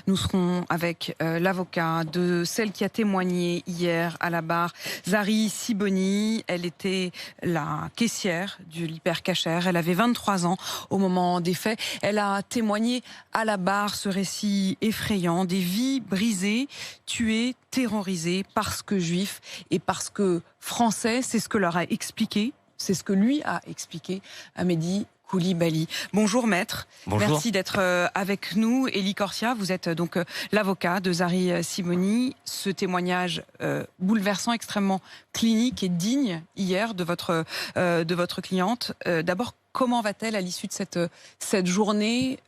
Nous serons avec l'avocat de celle qui a témoigné hier à la barre, Zari Siboni. Elle était la caissière de l'Hyper Cacher. Elle avait 23 ans au moment des faits. Elle a témoigné à la barre ce récit effrayant, des vies brisées, tuées, terrorisées parce que juifs et parce que français. C'est ce que leur a expliqué. C'est ce que lui a expliqué à Mehdi Koulibaly. Bonjour maître, Bonjour. Merci d'être avec nous. Élie Corsia, vous êtes donc l'avocat de Zari Siboni. Ce témoignage bouleversant, extrêmement clinique et digne hier de votre cliente. D'abord, comment va-t-elle à l'issue de cette journée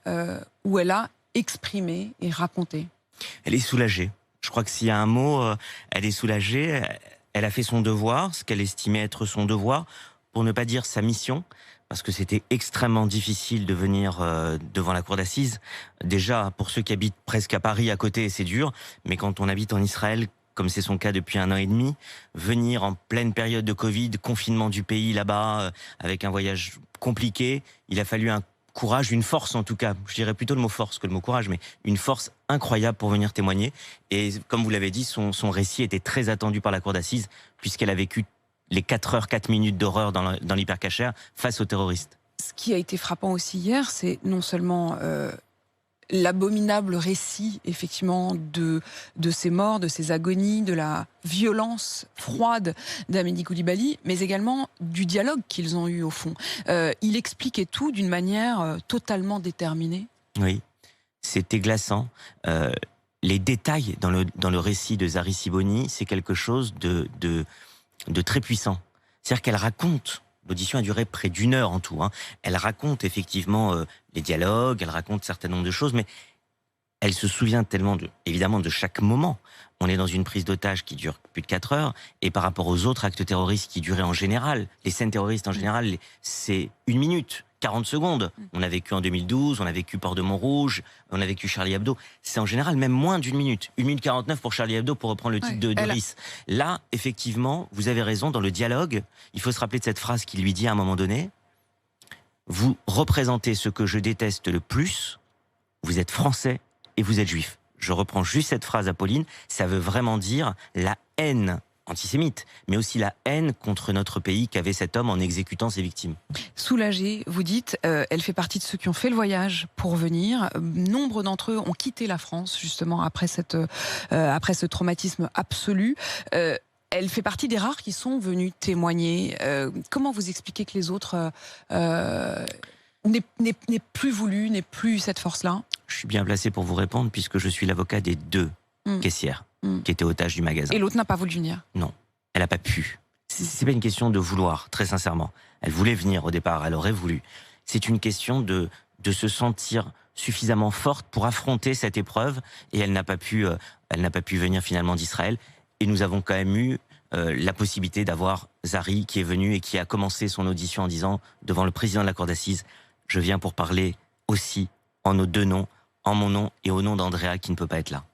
où elle a exprimé et raconté? Elle est soulagée. Je crois que s'il y a un mot, elle est soulagée. Elle a fait son devoir, ce qu'elle estimait être son devoir, pour ne pas dire sa mission, parce que c'était extrêmement difficile de venir devant la cour d'assises. Déjà, pour ceux qui habitent presque à Paris, à côté, c'est dur, mais quand on habite en Israël, comme c'est son cas depuis 1 an et demi, venir en pleine période de Covid, confinement du pays là-bas, avec un voyage compliqué, il a fallu un courage, une force en tout cas, je dirais plutôt le mot force que le mot courage, mais une force incroyable pour venir témoigner. Et comme vous l'avez dit, son récit était très attendu par la cour d'assises, puisqu'elle a vécu les 4 heures, 4 minutes d'horreur dans l'Hyper Cacher face aux terroristes. Ce qui a été frappant aussi hier, c'est non seulement l'abominable récit, effectivement, de ces morts, de ces agonies, de la violence froide d'Mehdi Koulibaly, mais également du dialogue qu'ils ont eu au fond. Il expliquait tout d'une manière totalement déterminée. Oui, c'était glaçant. Les détails dans le récit de Zari Siboni, c'est quelque chose de très puissant. C'est-à-dire qu'elle raconte, l'audition a duré près d'1 heure en tout, hein. Elle raconte effectivement les dialogues, elle raconte un certain nombre de choses, mais elle se souvient tellement évidemment de chaque moment. On est dans une prise d'otage qui dure plus de 4 heures, et par rapport aux autres actes terroristes qui duraient en général, les scènes terroristes en général, c'est 1 minute, 40 secondes. On a vécu en 2012, on a vécu Port de Montrouge, on a vécu Charlie Hebdo. C'est en général même moins d'1 minute. 1 minute 49 pour Charlie Hebdo, pour reprendre le titre de RIS. Là, effectivement, vous avez raison, dans le dialogue, il faut se rappeler de cette phrase qu'il lui dit à un moment donné. Vous représentez ce que je déteste le plus, vous êtes français et vous êtes juif. Je reprends juste cette phrase, Apolline, ça veut vraiment dire la haine antisémite, mais aussi la haine contre notre pays qu'avait cet homme en exécutant ses victimes. Soulagée, vous dites, elle fait partie de ceux qui ont fait le voyage pour venir. Nombre d'entre eux ont quitté la France, justement, après ce traumatisme absolu. Elle fait partie des rares qui sont venus témoigner. Comment vous expliquez que les autres n'aient plus voulu, n'aient plus cette force-là? Je suis bien placé pour vous répondre, puisque je suis l'avocat des 2 caissières qui étaient otages du magasin. Et l'autre n'a pas voulu venir? Non. Elle n'a pas pu. C'est pas une question de vouloir, très sincèrement. Elle voulait venir au départ, elle aurait voulu. C'est une question de se sentir suffisamment forte pour affronter cette épreuve, et elle n'a pas pu venir finalement d'Israël. Et nous avons quand même eu la possibilité d'avoir Zari qui est venu et qui a commencé son audition en disant, devant le président de la cour d'assises, je viens pour parler aussi en nos 2 noms, en mon nom et au nom d'Andrea qui ne peut pas être là.